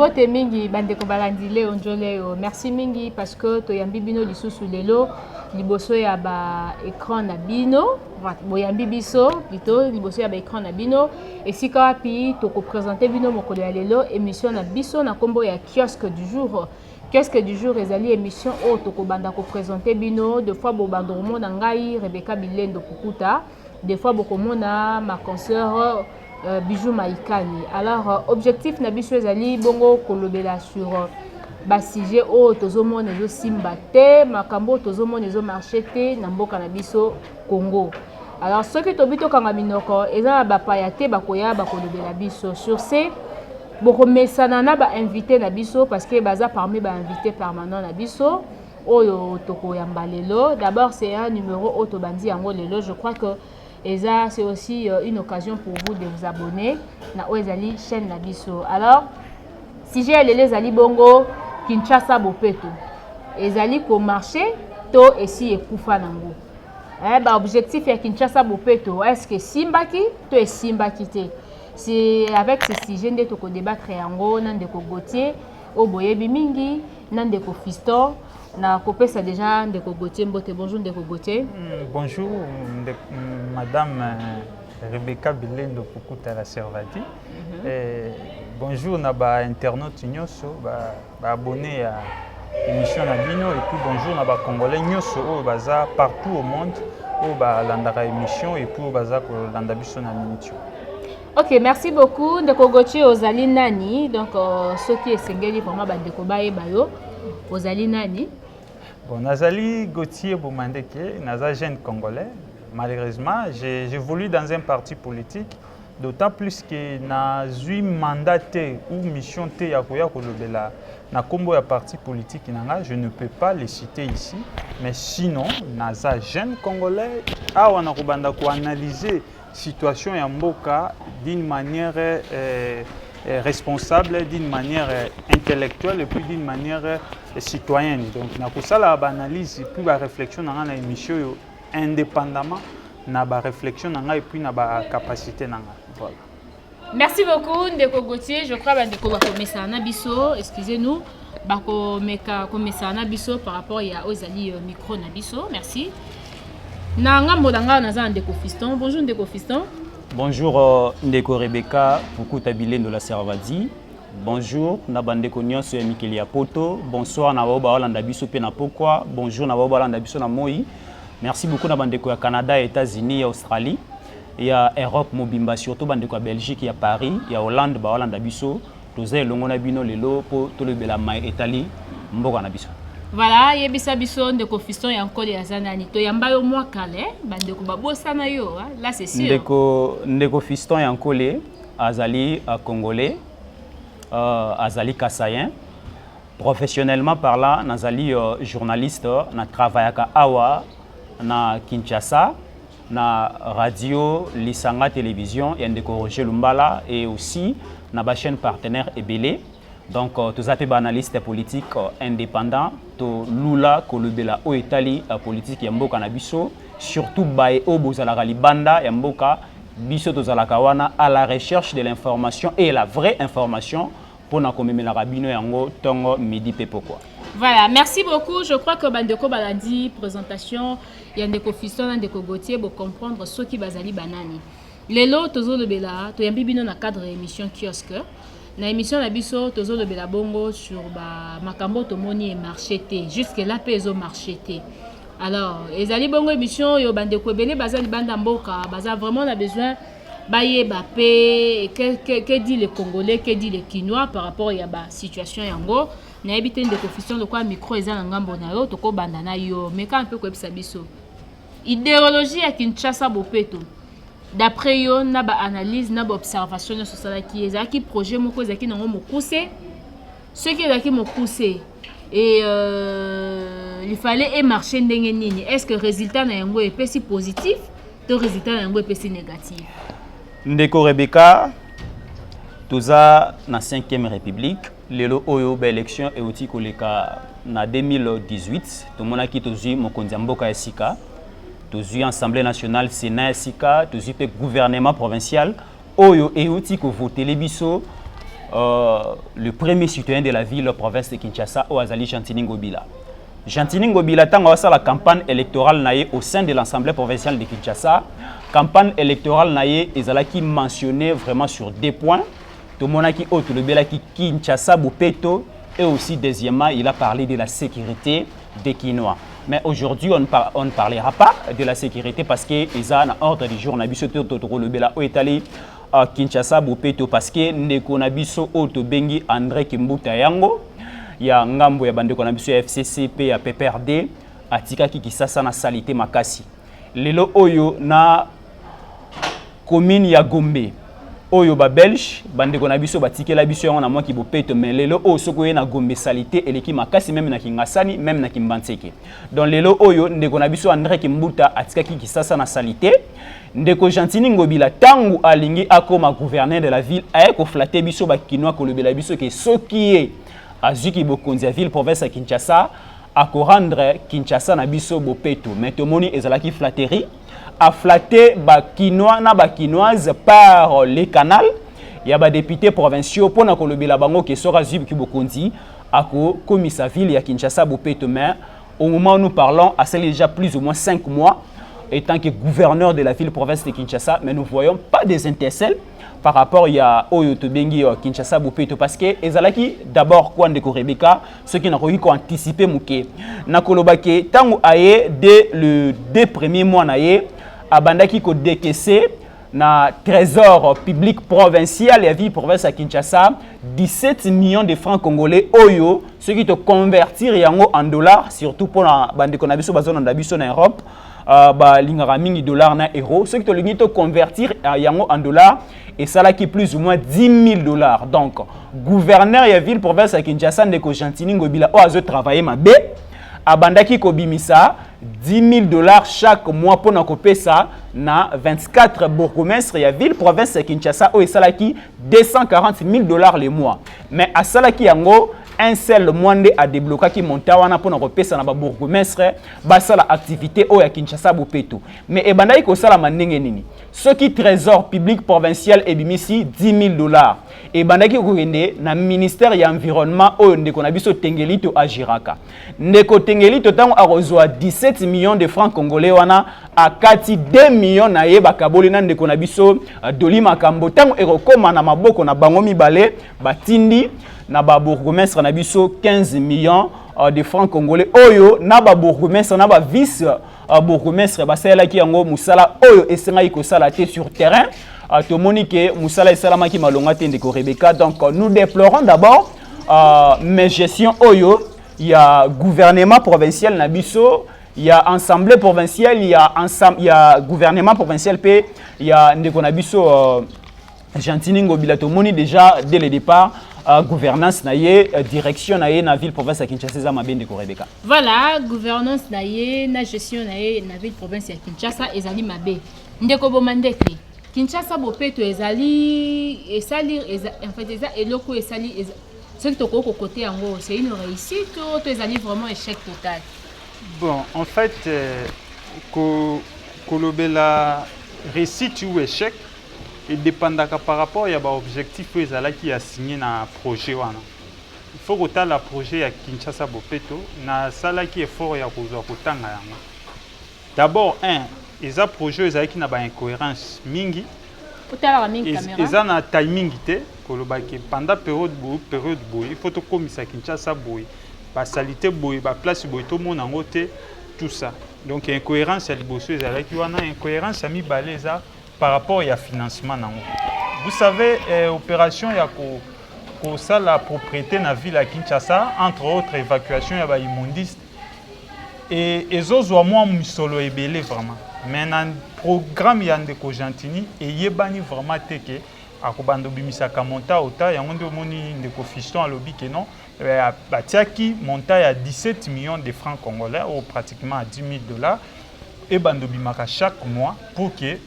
Mbote mingi bande ko balandile onjoleo. Merci mingi parce que to yambi bino lisusu lelo liboso ya ba écran na bino. Bo yambi biso plutôt liboso ya ba écran na bino. Et si ka pi to ko présenter bino mokolo ya lelo émission na biso na kombo ya kiosque du jour. Kiosque du jour ezali émission o to ko banda ko présenter bino de fois bo bandoromo na ngai Rebecca Bilendo Pukuta. Des fois beaucoup mona ma consoeur Bijou Maïkani. Alors objectif na biso ezali bongo kolobela sur ba sujet o tozomona ezo simba te makambo tozomona ezo marché te na mboka na biso Congo. Alors ceux qui tobito kanga minoko eza ba payate bakoya bakolobela biso sur ce boko mesana na ba invité na biso parce que baza parmi ba invité permanent na biso oyo toko yamba lelo. D'abord c'est un numéro otobandi yango lelo. Je crois que et ça, c'est aussi une occasion pour vous de vous abonner na Oezali chaîne Nabiso. Alors, si j'ai les Ali Bongo, Kinshasa Bopeto, ezali ko marché, to esi ekufa nango. Bah objectif est Kinshasa Bopeto, est-ce que Simbaki, to est Simbaki te. C'est avec ce sujet de toko débattre yango, nandeko Gauthier, Oboyebi Mingi, nandeko Fiston. Na kopesa déjà Ndeko Gauthier Mbote. Bonjour Ndeko Gauthier. Bonjour Madame Rebecca Bilendo Pukuta la Servati. Bonjour na ba internaute nyoso ba abonné à émission na bino et puis bonjour na ba congolais nyoso o baza partout au monde o ba landaka émission et puis baza ko landa biso na minute. Ok, merci beaucoup Ndeko Gauthier ozali nani donc ceux qui esengeli vraiment ba ndeko baeba yo ozali nani. Bon, Nazali Gauthier Boumandeke, Naza jeune congolais. Malheureusement, j'ai évolué dans un parti politique, d'autant plus que Nazui mandaté ou mission te yakoya kolobela na kombo ya parti politique nanga, je ne peux pas les citer ici, mais sinon Naza jeune congolais awa na kobanda ko analyser situation ya mboka d'une manière responsable, d'une manière intellectuelle et puis d'une manière citoyenne. Donc, nous avons une analyse et puis une réflexion dans l'émission indépendamment, nous avons une réflexion et puis une capacité. Voilà. Merci beaucoup Ndeko Gauthier. Je crois que Ndeko va commencer à Nabiso. Excusez-nous. Commencer à Nabiso par rapport à Ozali micro Nabiso. Merci. Nanga modanga naza Ndeko Fiston. Bonjour Ndeko Fiston. Bonjour Ndeko Rebecca Pukuta Bilendo la Servadi. Bonjour Nabandeko Nyonso ya Mikeli ya Poto. Bonsoir na Baoba Olanda Biso pe na Pokwa. Bonjour na Baoba Olanda Biso na Moi. Merci beaucoup Nabandeko ya Canada, États-Unis, Australie. Il y a Europe Mobimba surtout Bandeko ya Belgique, il y a Paris, il y a Hollande ba Olanda Biso. Toza elongo na bino lelo po tolebela mai Italie mboka na biso. Voilà, yebisa biso Ndeko Fiston ya nkole ya zanani to yamba yo mwa kale bandeko babosana yo là c'est sûr. Ndeko Fiston ya nkole azali congolais, azali kassayen. Professionnellement parlant, nazali journaliste, na travaillaka awa na Kinshasa na radio Lisanga télévision et Ndeko Roger Lumbala et aussi na ba chaîne partenaire Ebele. Donc, tous les analystes politiques indépendants, to lula kolobela o Italie politique yamboka na biso, surtout bae o bozalaka libanda yamboka biso tozalaka wana à la recherche de l'information et la vraie information pour na komemela rabino yango tongo midi pe pokwa. Voilà, merci beaucoup. Je crois que Bandeko Baladi présentation Yandeko Fiston Ndeko Gauthier pour comprendre ce qui bazali banani. Lelo tozo lobela to yambi bino na cadre émission kiosque. Na émission na biso tozo lobela bongo sur ba makambo to moni et marché té jusque là peso marché té. Alors ezali bongo émission yo bandeko belé bazali banda mboka baza vraiment on a besoin baye bapé que dit les Congolais, que dit les Kinois par rapport à ba situation yango na ebité Ndeko Fiston le quoi micro eza na ngambo na yo toko banda na yo mais quand un peu ko ebisa biso idéologie ya Kinshasa Bopeto. D'après yo, na ba analyse, na ba observation sur ça qui est qui projet moko zaki nango mokuse. Ce qui est qui mokuse et il fallait marcher ndenge nini. Est-ce que résultat na yango est si positif, to résultat na yango est si négatif? Ndeko Rebecca toza na 5e République, lelo oyo ba élection et outi koleka na 2018, to mona ki tozi mokonzi mboka ya sika. Tous eu Assemblée nationale, Sénat, SICA, tous eu gouvernement provincial, Oyo et Outi que voté les biso, le premier citoyen de la ville, la province de Kinshasa, Oazali Gentini Ngobila. Gentini Ngobila, tant que la campagne électorale naïe au sein de l'Assemblée provinciale de Kinshasa, campagne électorale naïe, qui mentionnait vraiment sur des points. Tout le monde qui autre le Bela qui Kinshasa Bopeto, et aussi deuxièmement, il a parlé de la sécurité des Kinois. Mais aujourd'hui, on ne parlera pas de la sécurité parce que ils ont un ordre du jour, on a vu ce tour le Bela où est allé à Kinshasa Bopeto parce que ndeko na biso auto bengi André Kimbuta yango ya ngambo ya bandeko na biso FCCP ya PPRD atika Kisasa na salité makasi lelo oyo na commune ya Gombe oyo ba Belge bandeko na biso batikela biso yango na mwa ki Bopeto mais lelo oyo soko ye na Gombe salité eleki makasi même na Kingasani même na Kimbantseke donc lelo oyo ndeko na biso André Kimbuta atika Kisasa na salité ndeko Gentini Ngobila tangu alingi akoma gouverneur de la ville aye ko flatter biso ba Kinois ko lobela biso ke soki azuki bokonzi ya ville province ya Kinshasa ako rendre Kinshasa na biso Bopeto mais tomoni ezalaki flatterie a flatter ba Kinois na ba Kinoise par les canaux ya ba députés provinciaux pona ko lobela bango ke sora zuki bokonzi ako komisa ville ya Kinshasa Bopeto mais au moment où nous parlons à cela déjà plus ou moins 5 mois étant que gouverneur de la ville-province de Kinshasa, mais nous ne voyons pas des intercelles par rapport à Oyo Tobengi Kinshasa Bopeto parce que ezalaki d'abord quoi ndeko Rebecca ceux qui n'ont pas anticipé muke nakolobake tangu aye dès le 2 premiers mois naye abandaki ko décaisser na trésor public provincial ya ville province à Kinshasa 17 millions de francs congolais oyo ceux qui te convertir yango en dollars surtout pour la bandeko na biso bazona na biso na Europe lingara mingi dollars na euro ce qui te lingi to convertir yango en dollars et ça là qui plus ou moins 10 000 dollars donc gouverneur ya ville province à Kinshasa ndeko Gentini Ngobila o azo travailler mabe abandaki ko bimisa 10 000 dollars chaque mois pour na kopesa na 24 bourgmestres ya ville province à Kinshasa o esalaki 240 000 dollars le mois mais asalaki yango un seul mois a débloqué qui monta wana pour repesa na ba bourgmestre basala activité o ya Kinshasa Bopeto mais e bandai ko sala mandenge nini ce qui trésor public provincial e bimisi 10 000 dollars e bandaki ko kende na ministère ya environnement o ndeko na biso Tengelito agiraka ndeko Tengelito tango a reçoit 17 millions de francs congolais wana a kati 2 millions na ye bakaboli na ndeko na biso Doli Makambo tango e rekoma na maboko na bango mibale batindi na ba bourgmestre na biso 15 millions de francs congolais oyo na ba bourgmestre na ba vice bourgmestre basala ki yango musala oyo esenga ko sala te sur terrain to monique musala esalama ki malonga te ndeko Rebecca donc nous déplorons d'abord mais gestion oyo il y a gouvernement provincial na biso il y a assemblée provinciale il y a gouvernement provincial pe il y a ndeko na biso Gentini Ngobila to moni déjà dès le départ gouvernance naie direction naie na ville province à Kinshasa za mabende ko Rebecca. Voilà, gouvernance naie na gestion naie na ville province à Kinshasa ezali mabe. Ndeko bomandeke. Kinshasa Bopeto ezali en fait eza eloko ezali ce que toko côté yango c'est une réussite ou to ezali vraiment échec total. Bon, en fait kolobela réussite ou échec et dépendaka par rapport à l'objectif que qui a signé dans le projet. Il faut que le projet à Kinshasa Bopeto na sala qui est fort ya kozwa kotanga yango. D'abord il y a projet qui na ba incohérence mingi. Otala mingi caméra. Eza na timing te kolobaki pendant période boy il faut to komisa Kinshasa boy ba salité boy ba place boy to mona ngote tout ça. Donc incohérence ya liboso ezalaki wana incohérence ya mibale eza par rapport au financement. Vous savez, opération ça la propriété dans la ville à Kinshasa, entre autres évacuation ya ba immondiste et ezozo moi misolo ebele vraiment. Mais dans le programme ya ndeko Gentini et yebani vraiment teke akobando bimisa ka monta ota yango ndo moni ndeko Fiston alobi que non batiaki monta ya 17 millions de francs congolais ou pratiquement à 10 000 dollars. Et bandobimaka chaque mois pour que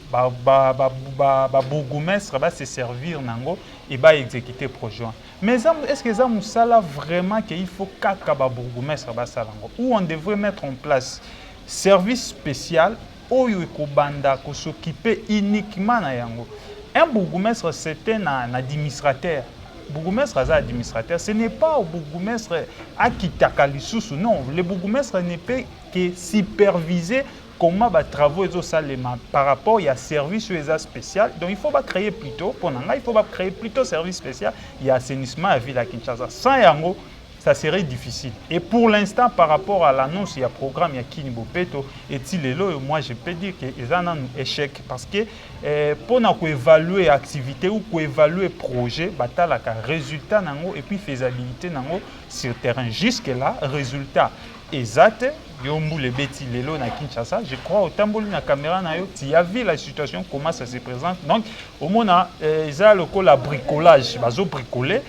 bourgmestre va se servir nango et va exécuter projet. Mais est-ce que ça musala vraiment qu'il faut kaka bourgmestre va salango ou on devrait mettre en place service spécial oyo ekobanda ko s'occuper uniquement na yango. Un bourgmestre c'est un administrateur. bourgmestre est administrateur. Ce n'est pas au bourgmestre à qui lisusu, non. Le bourgmestre ne peut que superviser comment les travaux sont par rapport à service spécial. Donc il faut créer plutôt, service spécial, il y a assainissement à la ville à Kinshasa. Sans yango, ça serait difficile. Et pour l'instant, par rapport à l'annonce, il y a un programme, il y a Kini Bopeto, et moi je peux dire qu'ils ont un échec. Parce que pour évaluer l'activité ou pour évaluer le projet, il y a un résultat et puis faisabilité sur le terrain. Jusque-là, résultat exact. Je crois au Tamboli na caméra tu as vu la situation comment ça se présente. Donc au moins il y a le bricolage, bazo bricoler.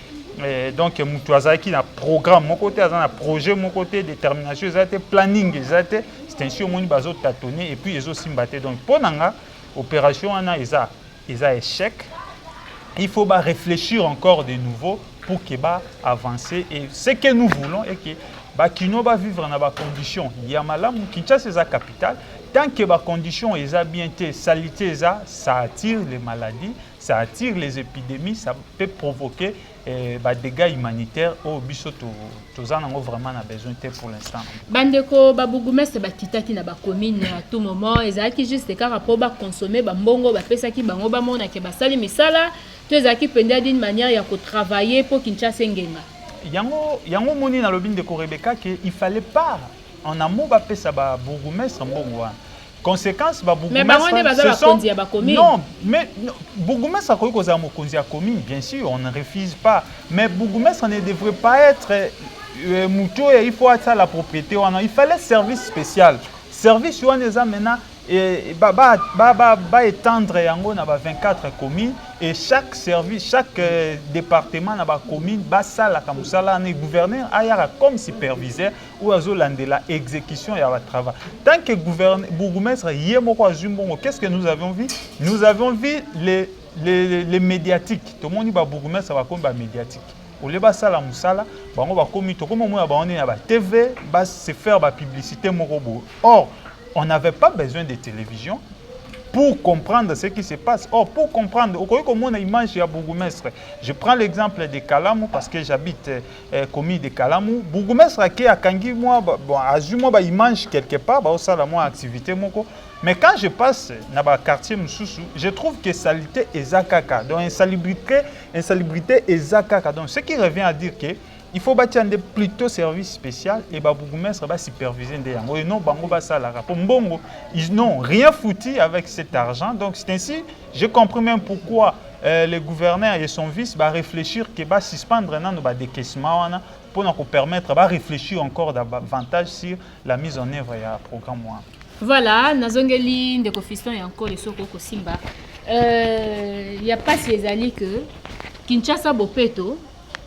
Donc mutu azaki na programme mon côté azana projet mon côté détermination ezate planning ezate c'est ainsi au monde bazo tâtonner et puis ezo simbaté. Donc pour nanga opération ana eza échec. Il faut réfléchir encore de nouveau pour que avancer et ce que nous voulons est que Kino va vivre dans des conditions. Il y a malamu Kinshasa c'est la capitale. Tant que les conditions sont bien, salité ça attire les maladies, ça attire les épidémies, ça peut provoquer des dégâts humanitaires au biso tous en avons vraiment besoin pour l'instant. Bandeko babougumestre batitaki na ba commune à tout moment, ezaki juste car pour ba consommer ba mbongo ba pesa ki bango ba mona ke basali misala, to ezaki penda d'une manière ya ko travailler pour Kinshasa ngenga. Yango moni na lobine de Rebecca qu'il fallait pas en amont ba pesa ba bourgmestre mbongo wana. Conséquence ba bourgmestre non mais bourgmestre a cause à mokonzi a commune bien sûr on ne refuse pas mais bourgmestre ne devrait pas être muto et il faut être la propriété il fallait service spécial service wana maintenant et étendre yango na ba 24 communes et chaque service chaque département na ba commune sala ka musala na gouverneur ayara comme superviseur ou azolandela exécution ya ba travail tant que gouverneur bourgmestre yemoko azumbongo qu'est-ce que nous avions vu les médiatiques tout le monde ba bourgmestre ba comme ba médiatique au lieu basala musala bango ba komi to comme moi ba on est na ba TV ba se faire ba publicité moko. Or on n'avait pas besoin de télévision pour comprendre ce qui se passe. Or, pour comprendre, comment on a image à Bourgmestre. Je prends l'exemple de Kalamou parce que j'habite commune de Kalamou. Bourgmestre qui a kangi moi, azuma ba image quelque part, ça la moi activité moko. Mais quand je passe dans le quartier Moussoussou, je trouve que saleté est zakaka. Donc insalubrité est zakaka. Donc ce qui revient à dire que il faut bâtir plutôt service spécial et bourgmestre va superviser des yango et non bango ba salara pour mbongo ils n'ont rien foutu avec cet argent. Donc c'est ainsi je comprends même pourquoi les gouverneurs et son vice va réfléchir que va suspendre dans nos décaissements pour nous permettre de réfléchir encore davantage sur la mise en œuvre du programme. Voilà, nazongeli ndeko fiston et encore les soko kosimba. Il y a pas ces alliés que Kinshasa Bopeto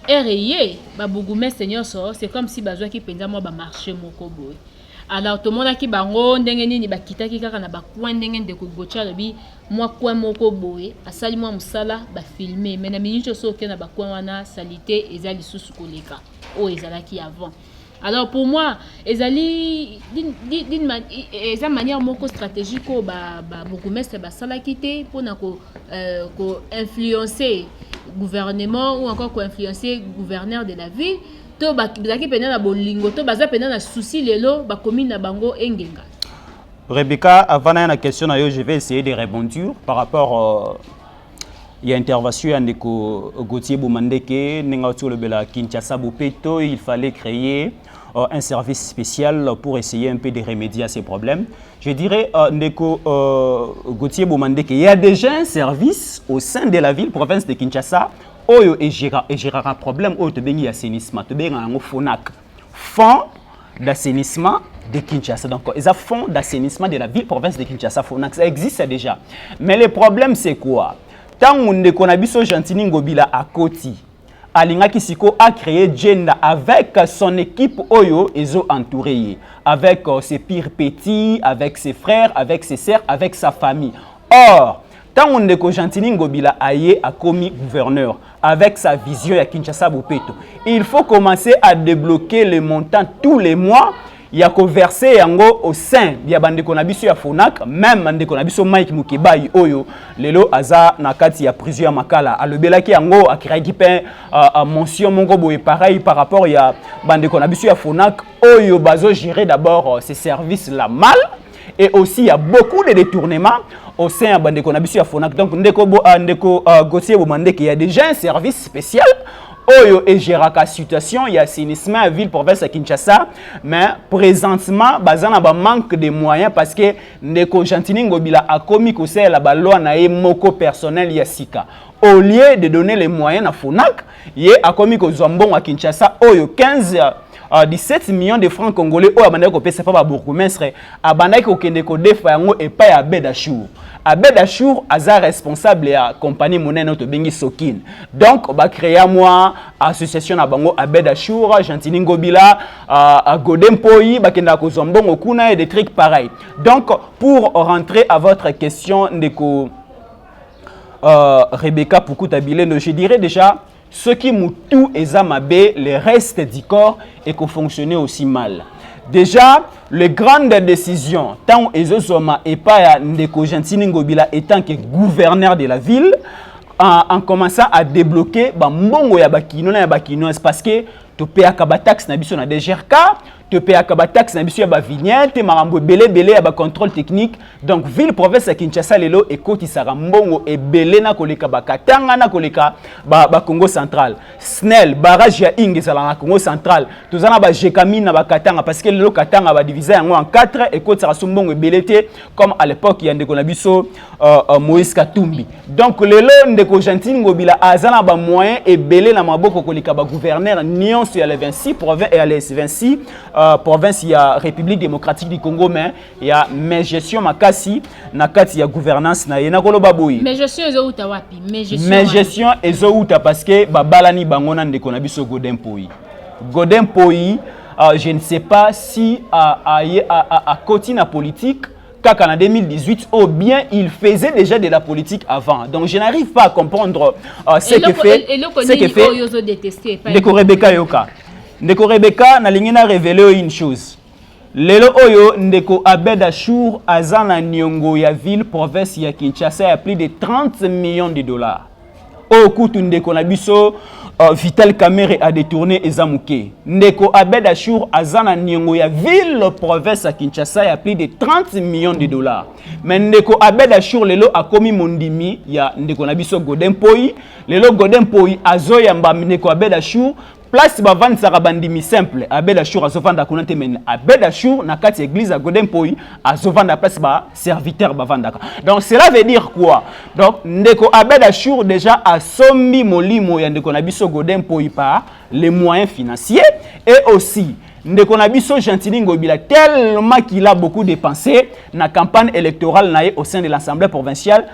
RIE, Babougumestre nyonso, c'est comme si bazwa ki penza mo ba marché moko boy. Alors tout le monde qui bango ndenge nini bakitaki kaka na ba coin ndenge ndeko bocha lobi moi coin moko boy, asali moi musala ba filmer mais na minute so ke na ba coin wana salité ezali susu koleka o ezalaki avant. Alors pour moi, ezali d'une manière moko stratégique ko ba bourgmestre ba sala kité pour na ko influencer gouvernement ou encore ko influencer gouverneur de la ville to bazaki pena na bolingo to baza pena na souci lelo ba commune na bango engenga. Rebecca, avant la question je vais essayer de répondre par rapport il y a intervention de Gauthier Boumandeke ninga sur le bela Kinshasa Bopeto, il fallait créer un service spécial pour essayer un peu de remédier à ces problèmes. Je dirais, Gauthier Boumandeke, il y a déjà un service au sein de la ville, province de Kinshasa, où il y a un problème, où il y a assainissement, il y a un fonds d'assainissement de Kinshasa. Donc, il y a un fonds d'assainissement de la ville, province de Kinshasa, ça existe déjà. Mais le problème, c'est quoi? Tant qu'on a vu ce Gentini Ngobila à Koti, Alinga Kisiko a créé Djenda avec son équipe Oyo et zo entouré, avec ses pires petits, avec ses frères, avec ses sœurs, avec sa famille. Or, tant qu'on Gentini Ngobila aye a commis gouverneur avec sa vision à Kinshasa Bopeto, il faut commencer à débloquer les montants tous les mois. ya verser yango au sein ya bandeko na biso ya Fonac, même bandeko na biso Mike Mukebai oyo lelo aza na kati ya prison ya Makala alobelaki yango akiraki pe mention mongo boye pareil par rapport ya bandeko na biso ya Fonac oyo bazo gérer d'abord ces services là mal, et aussi il y a beaucoup de détournements au sein de bandeko na biso ya Fonac. Donc ndeko Gauthier Bomandeke, il y a déjà un service spécial Oyo et géraka situation, il y a assainissement à ville province à Kinshasa, mais présentement, bazana ba manque de moyens parce que ndeko Gentini Ngobila a commis que c'est la loi na moko personnel ya sika. Au lieu de donner les moyens à Fonac, il a commis que Zambon à Kinshasa, Oyo 17 millions de francs congolais, Oyo abandaki ko pesa pa ba bourgmestre, abandaki ko kende ko defa yango et pas ya Bedachou. Abed Achour aza responsable de la compagnie monnaie notre bengi Sokin. Donc ba créer moi association na bango Abed Achour, Gentini Ngobila, Godempoi, ba kenda ko zombongo kuna et des trucs pareils. Donc pour rentrer à votre question ndeko Rebecca Pukutabile, je dirais déjà ce qui moutou ezamabe, le reste du corps et qu'on fonctionnait aussi mal. Déjà, les grandes décisions, tant Ezosoma et pas Ndeko Gentini Ngobila étant que gouverneur de la ville, en commençant à débloquer, mbongo ya bakino na ya bakino, parce que tu payes à taxe na biso na DGRK, tu payes à taxe na biso ya ba vignette, marambo belé ya ba contrôle technique. Donc ville province à Kinshasa lelo et koti sara mbongo et belé na koleka ba katanga na koleka ba Congo central. Snell barrage ya Ingezala na Congo central. Tozana ba Jekami na ba katanga parce que lelo katanga ba diviser yango en 4 et koti sara mbongo belé comme à l'époque ya ndeko na biso Moïse Katumbi. Donc lelo ndeko Gentini Ngobila azana ba moyen et belé na maboko koleka ba gouverneur nion sur les 26 provinces et les 26 province il y a République démocratique du Congo, mais il y a mes gestion makasi nakati il y a gouvernance na yena koloba boyi. Mais gestion ezouta wapi? Mais gestion ezouta parce que babalani bangona ndeko na biso Godempoi, je ne sais pas si à côté na politique kaka en 2018 ou bien il faisait déjà de la politique avant. Donc je n'arrive pas à comprendre ce que fait Ndeko Rebecca Yoka. Ndeko Rebecca na lingina révélé une chose. Lelo oyo ndeko Abed Achour azana nyongo ya ville province ya Kinshasa ya plus de 30 millions de dollars. Au kutu ndeko na biso Vital Kamerhe a détourné ezamuke. Ndeko Abed Achour azana nyongo ya ville province ya Kinshasa ya plus de 30 millions de dollars. Mais ndeko Abed Achour lelo a komi mondimi ya ndeko na biso Godempoi. Lelo Godempoi azoya mba ndeko Abed Achour place bavandi saka bandimi simple Abed Achour azovanda kuna te men Abed Achour na kati église à Godempoi azovanda place ba serviteur bavandaka. Donc cela veut dire quoi? Donc ndeko Abed Achour déjà a sombi molimo ya ndeko na biso Godempoi par les moyens financiers et aussi ndeko na biso Gentini Ngobila tellement qu'il a beaucoup dépensé na campagne électorale naie au sein de l'Assemblée provinciale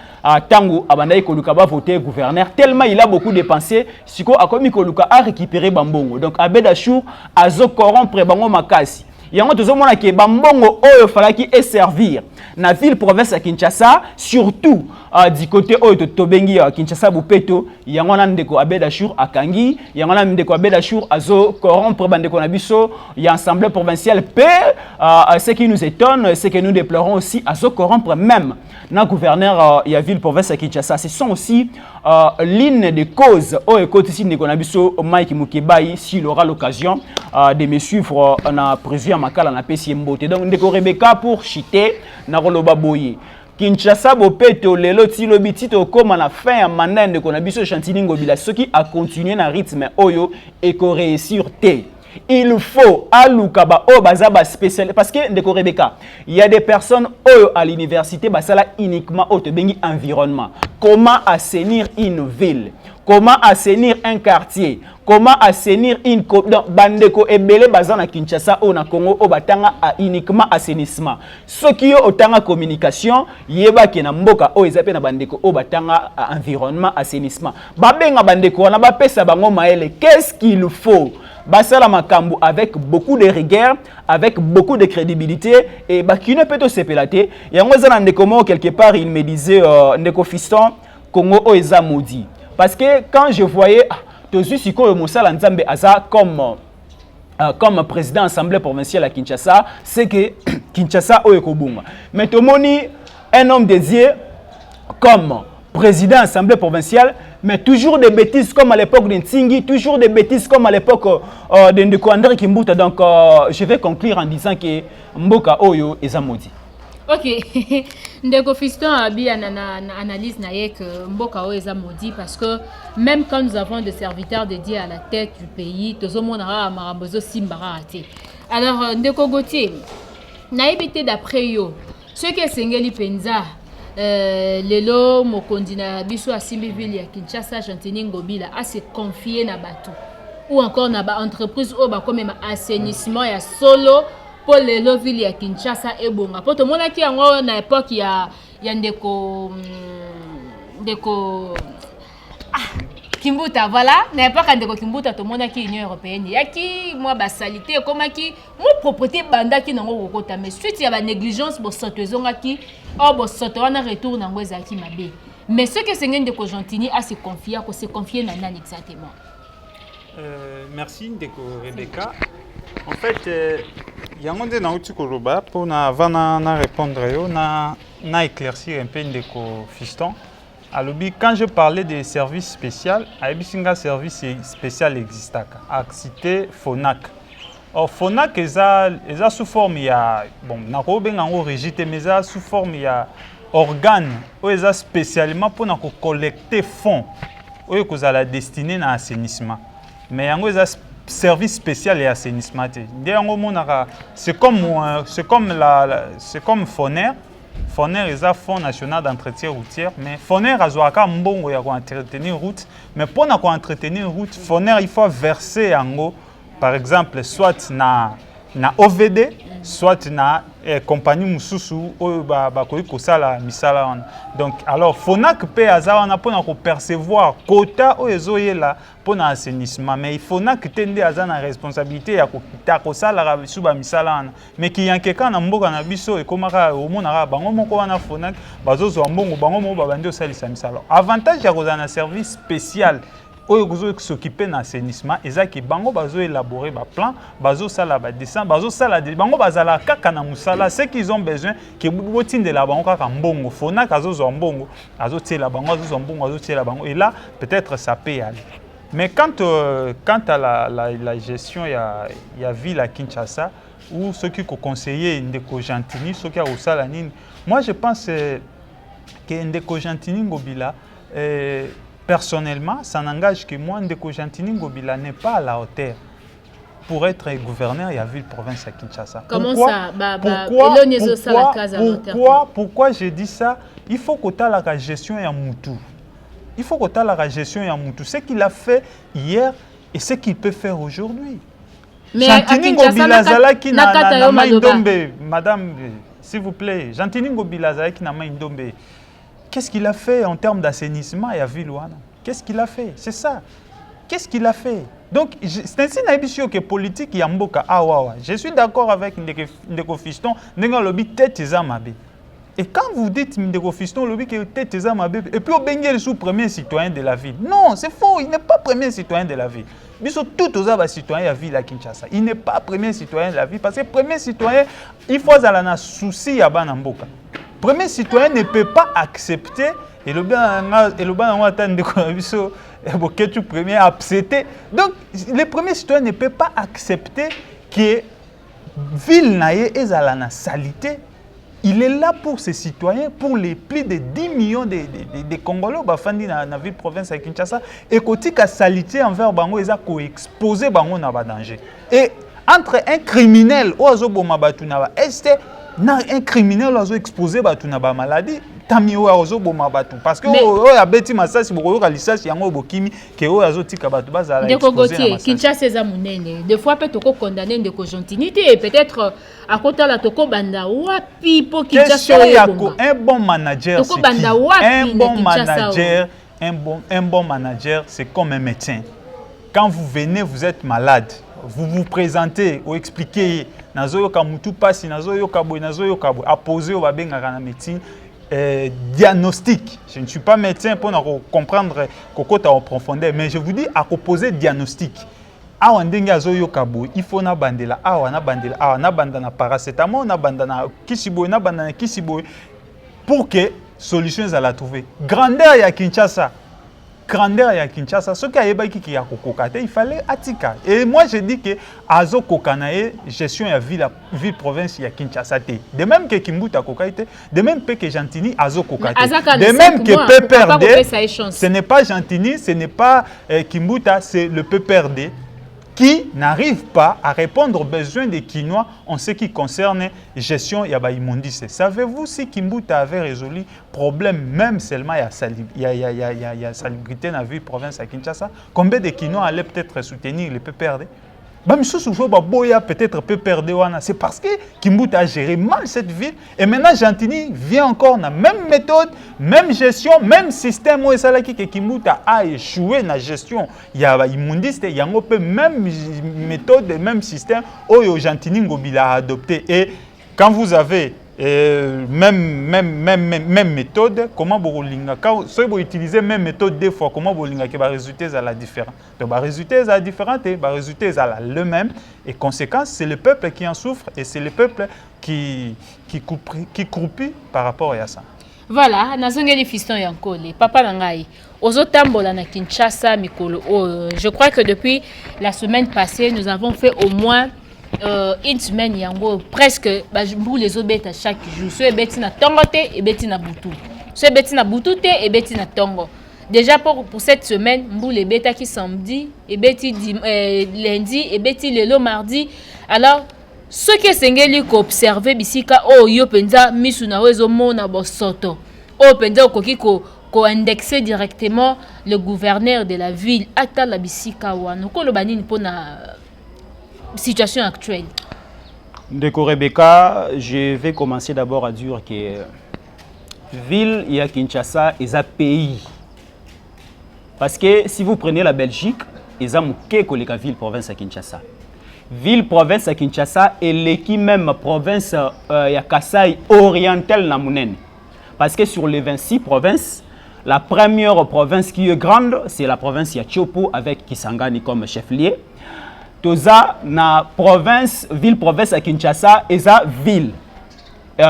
tango abandai koluka ba voter gouverneur tellement il a beaucoup dépensé siko akomi koluka a récupérer bambongo. Donc Abed Achour azo corrompre bango makasi yango tozomona ke bambongo oyo falaki et servir na ville province à Kinshasa surtout du côté oyo tobengi Kinshasa Bupeto yango na ndeko Abed Achour akangi yango na ndeko Abed Achour azo corrompre bandeko na biso ya assemblée provinciale ce qui nous étonne c'est que nous déplorons aussi azo corrompre même na gouverneur ya ville province à Kinshasa. Ce sont aussi l'une des causes oyo kotisi ndeko na biso Mike Mukebai s'il aura l'occasion de me suivre na président Makala na pesi mbote. Donc ndeko Rebecca pour chiter na koloba boye Kinshasa Bopeto lelo ti lobiti to koma na fin ya mandat ndeko na biso Gentini Ngobila soki a continuer na rythme oyo et ko réussir te. Il faut alukaba o bazaba spécial parce que ndeko Rebecca il y a des personnes oyo à l'université basala uniquement au bengi environnement. Comment assainir une ville? Comment assainir un quartier? Comment assainir une bandeko ebele bazana Kinshasa ou na Congo o batanga uniquement assainissement. Ce qui est otanga communication yeba ke na mboka o ezape na bandeko o batanga environnement assainissement. Babenga bandeko na ba pesa bango maele. Qu'est-ce qu'il faut? Basala makambu avec beaucoup de rigueur, avec beaucoup de crédibilité et bakine peut to sepelate. Yango zana ndeko mo quelque part il me disait ndeko fiston Congo o eza maudit. Parce que quand je voyais Tozu Siko Moussala Nzambe Aza comme comme président de l'Assemblée provinciale à Kinshasa, c'est que Kinshasa est Kobunga. Mais tout le monde, un homme dédié comme président de l'Assemblée provinciale, mais toujours des bêtises comme à l'époque de Ntingi, toujours des bêtises comme à l'époque de Ndeko André Kimbuta. Donc, je vais conclure en disant que Mboka Oyo est maudit. Ok, Ndeko Fiston a bien analyse que Mboka Oyo est maudit parce que même quand nous avons des serviteurs dédiés à la tête du pays, tout le monde a marambozo simbara. Alors, Ndeko Gauthier, naïbité d'après yo, ce que Sengeli Penza, lelo mokondi na biso asimbi ville ya Kinshasa Gentini Ngobila a se confier na bato ou encore na ba entreprise ou ba comme assainissement ya solo pour lelo ville ya Kinshasa e bonga po to mona ki yango na époque ya ndeko Kimbuta, voilà, na époque ndeko Kimbuta to mona ki Union européenne ya ki moi ba salité comme ki mo propriété banda ki nango kokota mais suite ya ba négligence bo sotezonga ki oh bon soto wana retour nango ezaki mabe mais ce que Sengen Ndeko Gentini a se confier na nani exactement. Merci Ndeko Rebecca. En fait, yango nde na uti koloba pour na vana na répondre yo na éclaircir un peu Ndeko Fiston. Alors, quand je parlais des services spéciaux, un service spécial existe à citer FONAC. Or, FONAC est sous forme, il y a, bon, mais sous forme, il y a organes, ils spécialement pour collecter fonds, ils ont la destinée à l'assainissement. Mais il y a un service spécial et assainissement. C'est comme FONER. FONER est un fonds national d'entretien routier, mais FONER a un mbongo ya entretenir route, mais pour entretenir route, FONER il faut verser en gros, par exemple, soit na OVD, soit na compagnie mususu ou kosala misala. Donc alors FONAC paie azana pour percevoir quota ou ezoyela pour l'assainissement, mais il faut que tende azana responsabilité ya kosala suba misala. Mais qui yanke kana mboka na biso e komaka omonaka bango moko wana FONAC bazozo mbongo bango mo babandi osalisa misala. Avantage ya kozana service spécial oyo s'occuper de l'assainissement, et ça qui bango bazo élaborer ba plan, bazo sala ba dessin, bazo sala bango bazala kaka na musala, ce qu'ils ont besoin que botine de la bango kaka mbongo, fona kazo zo mbongo, azo tiela bango, azo mbongo, azo tiela bango, et là peut-être ça peut aller. Mais quant à la gestion, il y a ville à Kinshasa ou ceux qui conseillent Ndeko Gentini, ceux qui ont sala nini, moi je pense que Ndeko Gentini Ngobila personnellement, ça n'engage que moi, Ndeko Gentini Ngobila n'est pas à la hauteur pour être gouverneur de la ville-province à Kinshasa. Comment pourquoi, ça pourquoi je dis ça? Il faut que tu aies la gestion à Moutou. Il faut que tu aies la gestion à Moutou. Ce qu'il a fait hier et ce qu'il peut faire aujourd'hui. Mais Gentini Ngobila Zalaki na Maïndombe, madame, s'il vous plaît, Gentini Ngobila Zalaki na Maïndombe. Qu'est-ce qu'il a fait en termes d'assainissement à Villouana? Qu'est-ce qu'il a fait? C'est ça. Qu'est-ce qu'il a fait? Donc, c'est ainsi que politique Yamboka Awawa. Je suis d'accord avec Ndeko Fiston, Ndeko Lobi tête Zamabe. Et quand vous dites Ndeko Fiston, Lobi que tête Zamabe, et puis au Benguel sous premier citoyen de la ville. Non, c'est faux, il n'est pas premier citoyen de la ville. Ils sont tous aux citoyens de la ville à Kinshasa. Il n'est pas premier citoyen de la ville parce que premier citoyen, il faut avoir un souci à Banamboka. Premier citoyen ne peut pas accepter et le premier accepter. Donc le premier citoyen ne peut pas accepter que ville naie est à la salité. Il est là pour ses citoyens, pour les plus de 10 millions de Congolais qui dans la ville province de Kinshasa. Et côté la salité envers Bango, ils ont exposé Bango dans le danger. Et entre un criminel ou un criminel qui a exposé la maladie, tant mieux parce que il a bêti massage pour que l'issage yango bokimi que o azotika batu bazala exposé na Kinshasa eza munene des fois peut toko condamner Ndeko Gentini et peut-être à côté la toko banda wapi po Kinshasa un bon manager toko banda wapi un bon manager c'est comme un médecin. Quand vous venez, vous êtes malade, vous vous présentez, vous expliquez nazoyoka mutu pasi nazoyoka boy nazoyoka boy apposer au babengaka na médecine diagnostic. Je ne suis pas médecin pour comprendre coco en profondeur, mais je vous dis à poser diagnostic. awa ndenge azoyoka boye il faut na bandela awa na bandana paracétamol na bandana kisiboye na bandana kisiboye pour que solution za la trouver. Grandeur ya Kinshasa, ce qui a yebaki ki ya kokokate, il fallait atika. Et moi je dis que azo kokanae gestion ya ville province ya Kinshasa te. De même que Kimbuta kokate, de même que Gentini azo kokate. De même que PPRD, ce n'est pas Gentini, ce n'est pas Kimbuta, c'est le PPRD qui n'arrive pas à répondre aux besoins des Kinois en ce qui concerne gestion ya immondice. Savez-vous si Kimbuta avait résolu problème même seulement il y a salubrité dans la ville province à Kinshasa? Combien de Kinois allaient peut-être soutenir le PPRD? Peut-être PPRD, c'est parce que Kimbuta a géré mal cette ville et maintenant Gentini vient encore dans la même méthode, même gestion, même système où que Kimbuta a échoué dans la gestion. Il y a immondice, il y a même méthode, même système où Gentini a adopté. Et quand vous avez même méthode, comment vous utilisez même méthode deux fois, comment vous que les résultats sont différents. Donc les résultats sont différents et les résultats sont le même. Et conséquence, c'est le peuple qui en souffre et c'est le peuple qui croupit par rapport à ça. Voilà, nazongeli fiston yankole, papa nangai. Ozotambola na Kinshasa mikolo. Je crois que depuis la semaine passée, nous avons fait au moins une semaine yango presque pour les obètes à chaque jour. Soit beti na tongo te et beti na butu. Soit beti na butu te et beti na tongo. Déjà pour cette semaine, mbou les bêta qui samedi et beti lundi et beti lelo mardi. Alors ce qui est sengeli ko observer bisika oh yo penza misu na wezo mona bosoto. Oh penza okoki ko indexer directement le gouverneur de la ville ata la bisika wana. Ko lo banini pona situation actuelle. Ndeko Rebecca, je vais commencer d'abord à dire que ville et à Kinshasa est un pays. Parce que si vous prenez la Belgique, ils ont que la ville province à Kinshasa. Ville province à Kinshasa est l'équipe même province ya Kasai orientale na Munene. Parce que sur les 26 provinces, la première province qui est grande, c'est la province ya Tchopo avec Kisangani comme chef-lieu. Toza na province, ville province à Kinshasa, eza ville.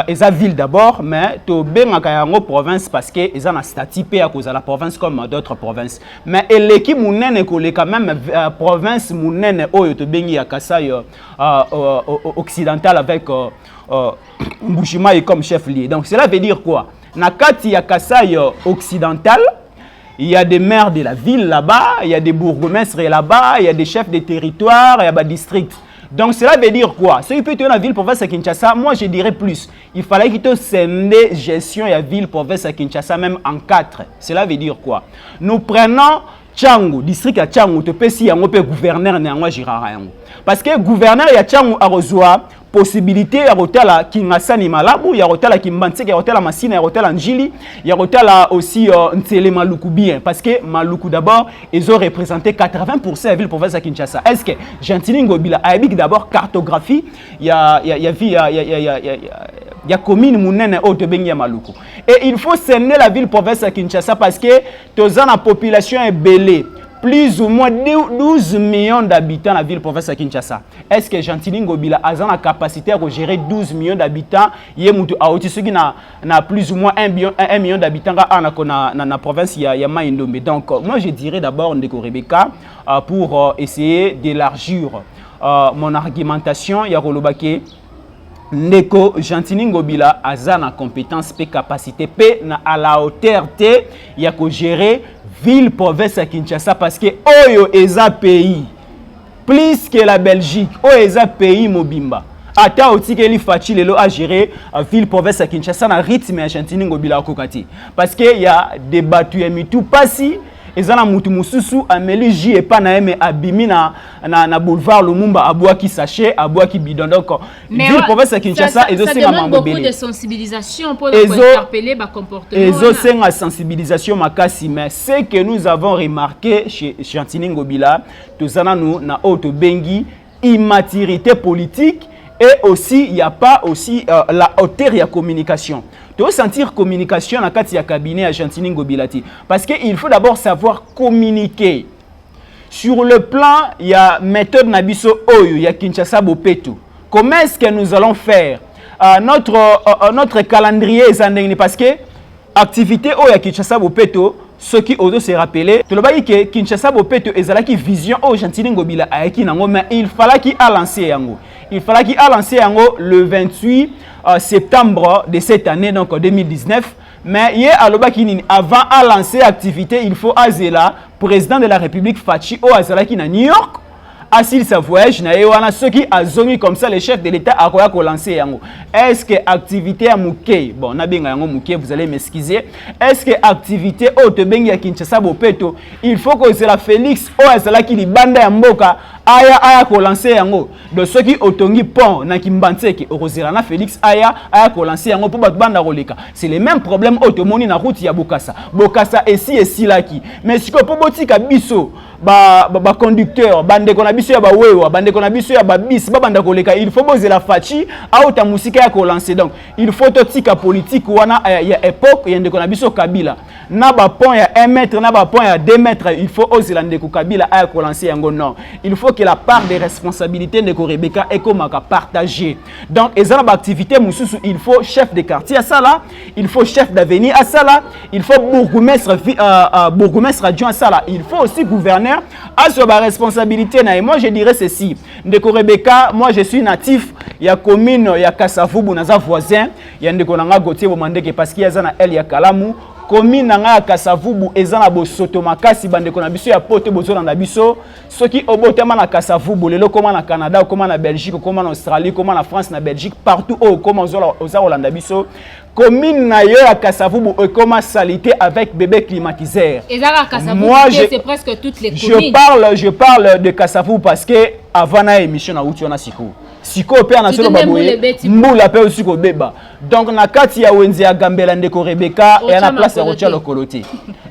Eza ville d'abord, mais to bengaka yango province parce que eza na statut à cause de la province comme d'autres provinces. Mais l'équipe munene kolé quand même province munene oyo to bengi ya Kasai occidental avec Mbushima comme chef-lieu. Donc cela veut dire quoi? Na kati ya Kasai occidental, il y a des maires de la ville là-bas, il y a des bourgmestres là-bas, il y a des chefs de territoire, il y a des districts. Donc cela veut dire quoi? Ce qui peut être la ville province à Kinshasa, moi je dirais plus. Il fallait qu'il te scinde gestion de la ville province à Kinshasa même en 4. Cela veut dire quoi? Nous prenons Tchango, district à Tchango, tu peux si on peut gouverneur n'en girara. Parce que gouverneur ya Tchango a reçu possibilité ya rotala kingasani malabu, ya rotala kimbantseke, ya rotala masina, ya rotala njili, ya rotala aussi ntele maluku bien. Parce que maluku d'abord, ils ont représenté 80% de la ville province à Kinshasa. Est-ce que Gentini Ngobila a d'abord cartographie, il y a commune munene au Tebengi ya maluku. Et il faut sceller la ville province à Kinshasa parce que la population est belée. Plus ou moins 12 millions d'habitants la ville province à Kinshasa. Est-ce que Gentini Ngobila a la capacité à gérer 12 millions d'habitants? Il y a plus ou moins 1 million d'habitants dans la province de Maïndomé. Donc, moi je dirais d'abord, Ndeko Rebecca, pour essayer d'élargir mon argumentation, il y a Rolobake. Ndeko Gentini Ngobila a la compétence et capacité à la hauteur de gérer ville province à Kinshasa parce que Oyo est un pays plus que la Belgique. Oyo est un pays mobimba. Ata otikeli facile lo à gérer ville province à Kinshasa na rythme à Gentini Ngobila kokati parce que il y a des battus et mitou passi ezana mutu mususu ameli ji et pas na eme abimi na boulevard Lumumba abouaki sachet abouaki bidon. Donc ville province à Kinshasa ça demande beaucoup de sensibilisation pour interpeller ba comportement. Ezo senga sensibilisation makasi, mais ce que nous avons remarqué chez Gentini Ngobila tozana nous na auto bengi immaturité politique et aussi il n'y a pas aussi la hauteur de la communication. Tu dois sentir communication dans le cabinet à Gentini Ngobila parce qu'il faut d'abord savoir communiquer. sur le plan, il y a méthode Nabiso Oyo, il y a Kinshasa Bopeto. Comment est-ce que nous allons faire notre calendrier est parce que activité Oyo Kinshasa Bopeto, ceux qui osent se rappeler, tu le vois que Kinshasa Bopeto est vision au Gentili Ngobila Aeki Nango, mais il fallait qu'il a lancé Yango. Il fallait qu'il a lancé Yango le 28 septembre de cette année, donc 2019. Mais hier, avant de lancer l'activité, il faut Azela, président de la République Fachi, au Azela qui na New York. Assil sa voyage, ceux qui a zongi comme ça, le chef de l'État a lancé Yango. Est-ce que activité à Mouké, bon, Nabenga Yango Mouké, vous allez m'excuser. Est-ce que activité au Tebengi à Kinshasa Bopeto, il faut que c'est la Félix au Azela qui li banda ya mboka. Aya ko lancer yango de ceux qui otongi pont na Kimbanseke orozela na Félix aya ko lancer yango pour banda roleka c'est le même problème automoni na route ya Bokassa et laki mais si ko botika biso ba conducteur bande ko na biso ya ba wewa bande ko na biso ya ba bis ba banda koleka il faut bozela fachi auta musika ya ko lancer donc il faut totika politique wana ya époque ya ndeko na biso Kabila na ba pont ya 1 mètre na ba pont ya 2 mètres il faut ozela ndeko Kabila aya ko lancer yango non il faut que la part des responsabilités de Rebecca est comme partagée. Donc, et dans l'activité, il faut chef de quartier à ça là, il faut chef d'avenir à ça là, il faut bourgmestre adjoint à ça là, il faut aussi gouverneur à sur la responsabilité. Et moi, je dirais ceci. Ndeko Rebecca, moi, je suis natif, il y a commune, il y a Kassavubu, il y a voisin, il y a Ndeko Nanga Gauthier, parce qu'il y a El Yakalamu. Commune nanga Kassavubu ezana bosoto makasi bandeko na biso ya pote bozo na biso soki obotema na Kassavubu lelo koma na Canada koma na Belgique koma na Australie koma na France na Belgique partout au koma oza Holanda biso commune na yo ya Kassavubu koma salité avec bébé climatiseur. Ezara Kassavubu c'est presque toutes les communes. Je parle de Kassavubu parce que avant na émission na Utiona Siko Siko pe na solo baboye mbula pe aussi ko beba donc na kati ya wenze ya Gambela ndeko Rebecca et na place ya Rocha Lokolote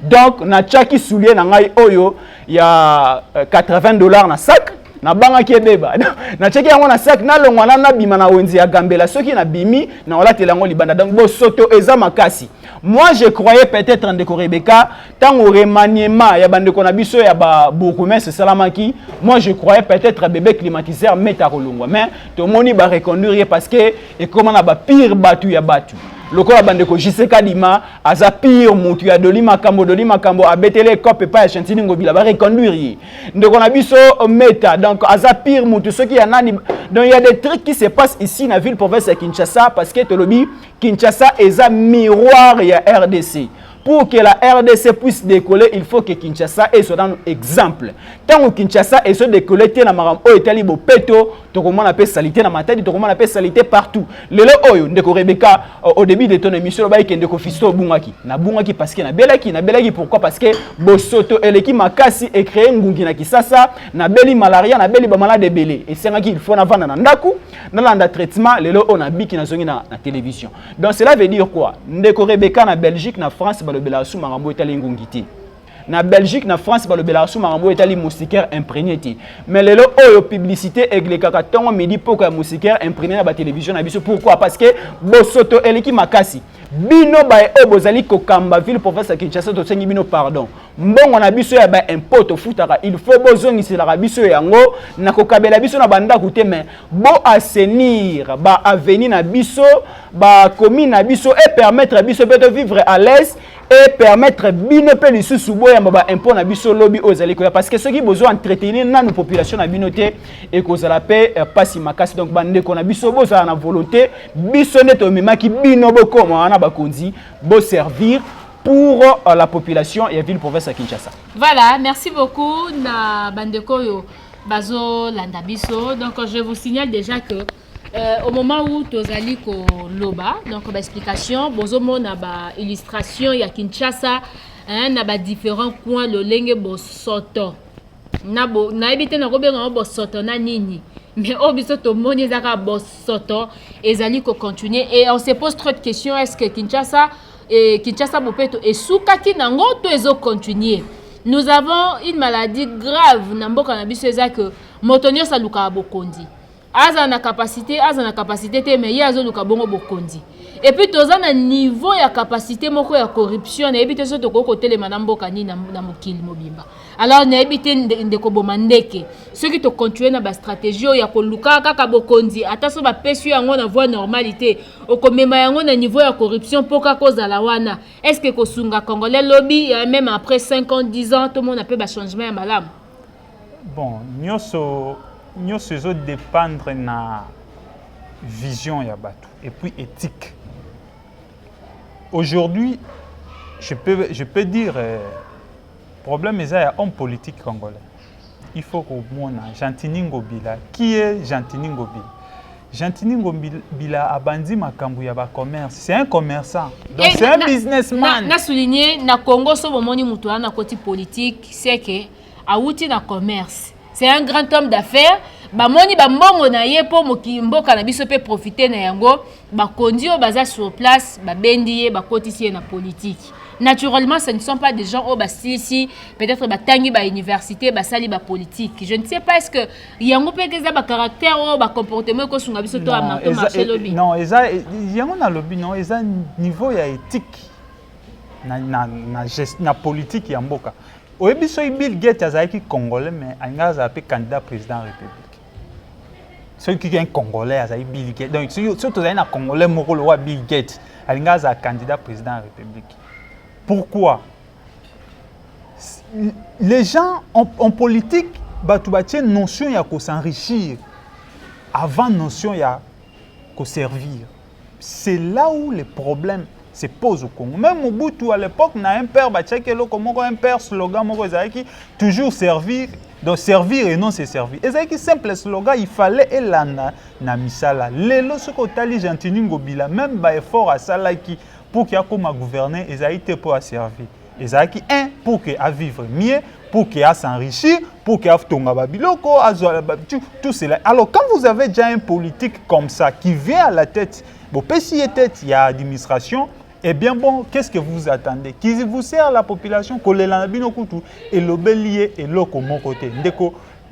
donc na chaki soulier na ngai oyo ya $80 na sac na banga ki beba na chaki yango na sac na longwana na bima na wenze ya Gambela soki na bimi na wala telango libanda donc bo soto eza makasi. Moi je croyais peut-être ndeko Rebecca tant au remaniement ya bande ko na biso ya ba bourgmestre salamaki moi je croyais peut-être bébé climatiseur meta kolongwa mais to moni ba reconduire parce que et comment na ba pire batu ya batu lokola bande ko Jiseka Lima aza pire mutu ya Dolima Kambo abetele kope pa ya Chantini Ngobila ba reconduire ndeko na biso meta donc aza pire mutu ceux qui y en a donc il y a des trucs qui se passent ici na ville province de Kinshasa parce que tolobi Kinshasa est un miroir ya RDC. Pour que la RDC puisse décoller, il faut que Kinshasa soit un exemple. Tant que Kinshasa est décollé, tu as un peto, tu as salité dans ma tête, tu as salité partout. Le oyo, ndeko Rebecca, au début de ton émission, tu as ndeko Fisto Bungaki. Na Bungaki parce que na Belaki, pourquoi? Parce que Bosoto eleki makasi et créé ngungi na Kisasa, na beli malaria, na beli ba malade belé. Et c'est là qu'il faut vendre na ndaku, na landa traitement, le on a biki na zongi na télévision. Donc cela veut dire quoi? Ndeko Rebecca na Belgique, na France, le Belassou Marambo etali ngungiti. Na Belgique, na France, le Belassou Marambo etali moustiquaire imprégné. Mais le oyo publicité egle kaka tongo midi pourquoi moustiquaire imprégné na ba télévision na biso pourquoi? Parce que bosoto eleki makasi. Bino ba e bozali ko kamba ville province Kinshasa to sengi bino pardon. Mbongo na biso ya ba impôt to futaka il faut bozongisi la biso yango na ko kabela biso na banda koute mais bo assainir ba avenir na biso ba commune na biso et permettre biso de vivre à l'aise et permettre bino pe lisusu boya ba impôt na biso lobby ozali ko parce que ceux qui besoin entretenir na nos population na binoté et ko zala pe pasi makasi donc bande ko na biso boza na volonté biso neto memaki bino boko na bakonzi bo servir pour la population et la ville province à Kinshasa. Voilà, merci beaucoup na bandeko yo bazo landabiso. Donc je vous signale déjà que au moment où tozali ko loba donc ba explication bozo mona ba illustration ya Kinshasa na ba différents coins le lenge bosoto na bo na ebité na kobenga bosoto na nini mais au biso to moni zaka bosoto ezali ko continuer et on se pose trop de questions est-ce que Kinshasa Bopeto et soukaki nango to ezo continuer. Nous avons une maladie grave na mboka na biso eza que motonio sa luka bokondi aza na capacité te mais ya zo luka bongo bokondi et puis toza na niveau ya capacité moko ya corruption na ebité so to ko côté na mboka ni na mokili mobimba. Alors na ebité ndeko bomandeke ceux qui to continuer na ba stratégie ya koluka kaka bokonzi ata so ba pesu yango na voie normalité okomema yango na niveau ya corruption poka koza la wana. Est-ce que kosunga congolais lobby même après 5 ans 10 ans tout le monde a peu ba changement ya malamu? Bon, nyoso zo dépendre na vision ya bato et puis éthique. Aujourd'hui, je peux dire problème est un homme politique congolais. Il faut qu'on ait Gentini Ngobila. Qui est Gentini Ngobila? Gentini Ngobila a bandi makambu ya ba commerce. C'est un commerçant. Donc c'est un businessman. Na souligner na Congo so bomoni mutu na côté politique, c'est que a outi na commerce. C'est un grand homme d'affaires. Ba moni ba mbongo na ye po mokimboka na biso pe profiter na yango ba kondio baza sur place ba bendiye ba kotisi na politique. Naturellement, ce ne sont pas des gens au ici, peut-être ba tangi ba université, ba sali ba politique. Je ne sais pas est-ce que yango pe keza ba caractère ou ba comportement ko sunga biso to a marché lobby. Non, eza yango na lobby non, eza niveau ya éthique na politique ya mboka. Oyebi so Bill Gates azaki congolais mais anga zape candidat président de la République. Ceux qui sont congolais azaki Bill Gates. Donc surtout un congolais moko le roi Bill Gates, anga za candidat président de la République. Pourquoi? Les gens en politique, ils ont une notion de s'enrichir avant notion de servir. C'est là où les problèmes se posent au Congo. Même Mobutu, à l'époque, on a un père, un père slogan, toujours servir, donc servir et non se servir. Et c'est un simple slogan, il fallait elana na misala. Lelo ce que tali Gentini Ngobila, même ba effort à Salaki pour qu'il y ait comme gouverner, ils ont été pour servir. Ils ont été un pour qu'il à vivre mieux, pour qu'il à s'enrichir, pour qu'il à tonga babiloko, tout cela. Alors quand vous avez déjà un politique comme ça qui vient à la tête, bon, si il y a administration, eh bien bon, qu'est-ce que vous attendez? Qui vous sert la population, que les lanabino kutu et le bélier et l'autre mon côté.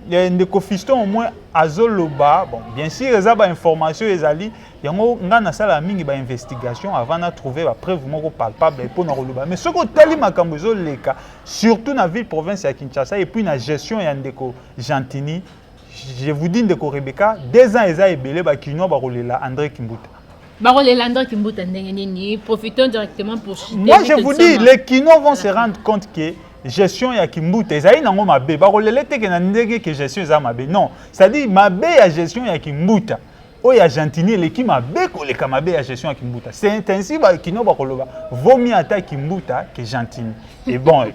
Ndeko fiston au moins azoloba, bon, bien sûr, ils ont des informations, ils ont dit, il y a une investigation avant de trouver la preuve palpable pour nous relever. Mais ce que tali makambozo leka, surtout dans la ville province de Kinshasa et puis dans la gestion de Ndeko Gentini, je vous dis Ndeko Rebecca, 2 ans ils ont ébélé ba kino ba rolela André Kimbuta. André Kimbuta profitons directement pour. Moi je vous dis, les kinos vont se rendre compte que gestion ya Kimbuta ezali nango mabe ba rolele te ke na ndenge ke gestion za mabe non, c'est-à-dire mabe ya gestion ya Kimbuta o ya Gentini leki mabe koleka mabe ya gestion ya Kimbuta. C'est ainsi ba kino ba koloba vaut mieux attaquer Kimbuta que Gentini. Et bon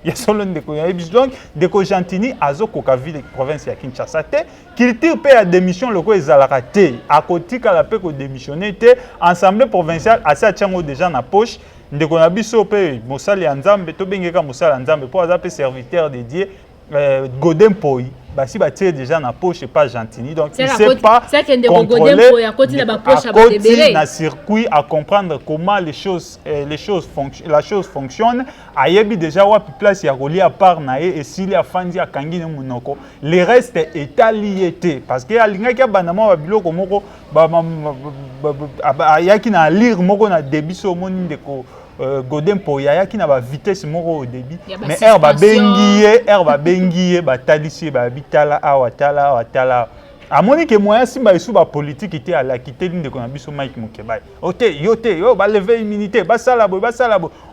il y a solo ndeko ya donc ndeko Gentini azokoka ville province ya Kinshasa te culture pe ya démission loko ezalaka te akotika la pe ko démissionner te assemblée provinciale asa tchango déjà na poche. Ndeko na biso pe mosali ya nzambe to bengeka mosali ya nzambe po aza pe serviteur dédié Godin Poi basi ba tire déjà na poche et pas Gentini donc il sait pas contrôler na circuit à comprendre comment la chose fonctionne ayebi déjà wa place ya roli à part na et s'il y a fandi a kangi ne munoko le reste est allié parce que alingaki banama ba biloko moko ba yaki na lire moko na debiso moni ndeko Godin Poya qui n'a pas vitesse moko au débit mais herba bengiye batalisi ba bitala awatala amoni que moyen simba isu ba politique était à la quitter l'une de konabiso Mike Mukeba yo ba lever immunité ba salabo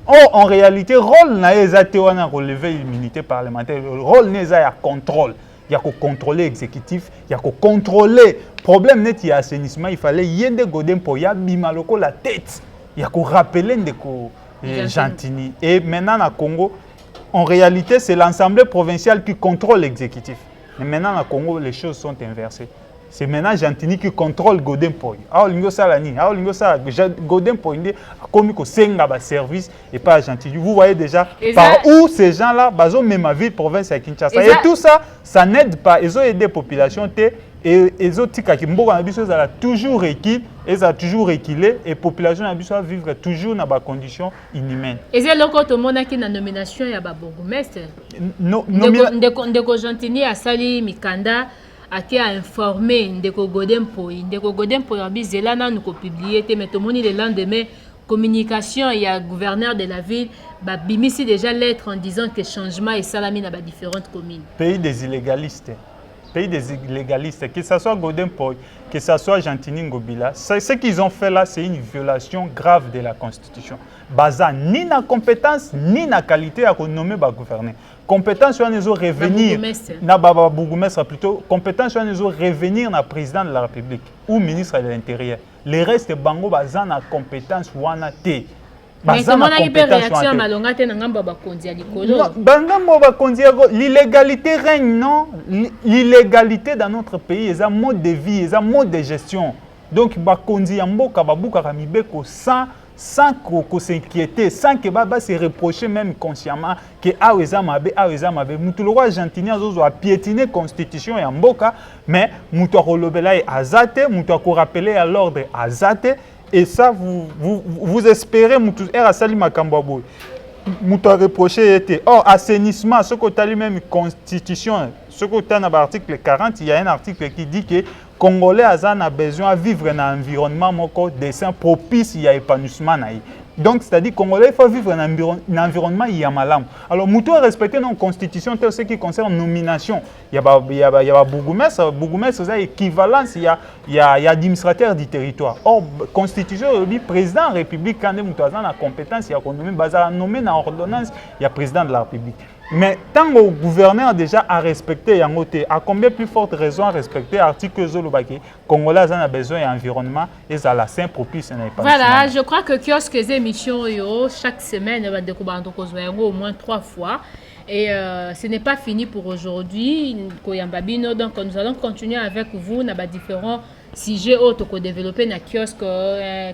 en réalité rôle na ezate wana relever immunité parlementaire rôle neza ya contrôle il y a qu'au contrôler exécutif il y a qu'au contrôler problème net il y a assainissement il fallait yende Godin Poya bimaloko la tête. Il y a qu'à rappeler Ndeko Gentini. Et maintenant, à Congo, en réalité, c'est l'Assemblée provinciale qui contrôle l'exécutif. Mais maintenant, à Congo, les choses sont inversées. C'est maintenant Gentini qui contrôle Godin Poi. Godin Poi, comme il senga ba service et pas Gentini. Vous voyez déjà par où ces gens-là, bazo même ma ville province à Kinshasa. Et tout ça, ça n'aide pas. Ils ont aidé la population. Et les autres qui ont toujours reculé, ils ont toujours reculé et la population a vivre toujours dans des conditions inhumaines. Et c'est là que tout le monde a une nomination à Bourgmestre. Ndeko Gentini a sali Mikanda ake a informé Ndeko Godin Poi. Ndeko Godin Poi a bizela na nous publié mais tout le monde le lendemain communication il y a gouverneur de la ville ba bimisi déjà lettre en disant que changement et salami na ba différentes communes. Pays des illégalistes. Pays des illégalistes, que ce soit Godin Poi, que ce soit Gentini Ngobila, ce qu'ils ont fait là, c'est une violation grave de la Constitution. Baza ni na compétence, ni na qualité à renommer le gouverneur. Compétence, on nous revenir, na baba bourgmestre plutôt, compétence, on nous revenir na président de la République ou ministre de l'Intérieur. Le reste, bango baza na compétence wana te. Mais comment on a eu réaction à Malonga te nangamba bakonzi ya likolo? Bangamba bakonzi l'illégalité règne non? L'illégalité dans notre pays, c'est un mode de vie, c'est un mode de gestion. Donc bakonzi ya mboka babuka kamibeko sans qu'on s'inquiéter, sans que baba se reprocher même consciemment que aweza mabe. Mutu le roi Gentini azozo a piétiner constitution ya mboka, mais mutu akolobela e azate, mutu akorappeler à l'ordre azate. Et ça, vous espérez, Moutou Sali Makambabo, Moutou a reproché, or, assainissement, ce que tu as lui-même, constitution, ce que tu as dans l'article 40, il y a un article qui dit que Congolais a besoin de vivre dans un environnement dessin propice, il y a épanouissement. Donc, c'est-à-dire Congolais, il faut vivre dans un environnement il y a malam. Alors, Moutou a respecté nos constitutions, ce qui concerne nomination. Il y a bourgmestre, c'est équivalence, il y a administrateur du territoire. Or, constitution, le président de la République, quand Moutou a la compétence, il y a nommé dans l'ordonnance, il y a président de la République. Mais tant que le gouverneur déjà a respecté, à combien plus forte raison à respecter l'article Zolobaki, Congolais a besoin d'environnement et ça la sain propice. Voilà, je crois que kiosque des émissions chaque semaine, on va découvrir au moins 3 fois. Et ce n'est pas fini pour aujourd'hui. Donc nous allons continuer avec vous dans différents sujets autres que développer dans kiosque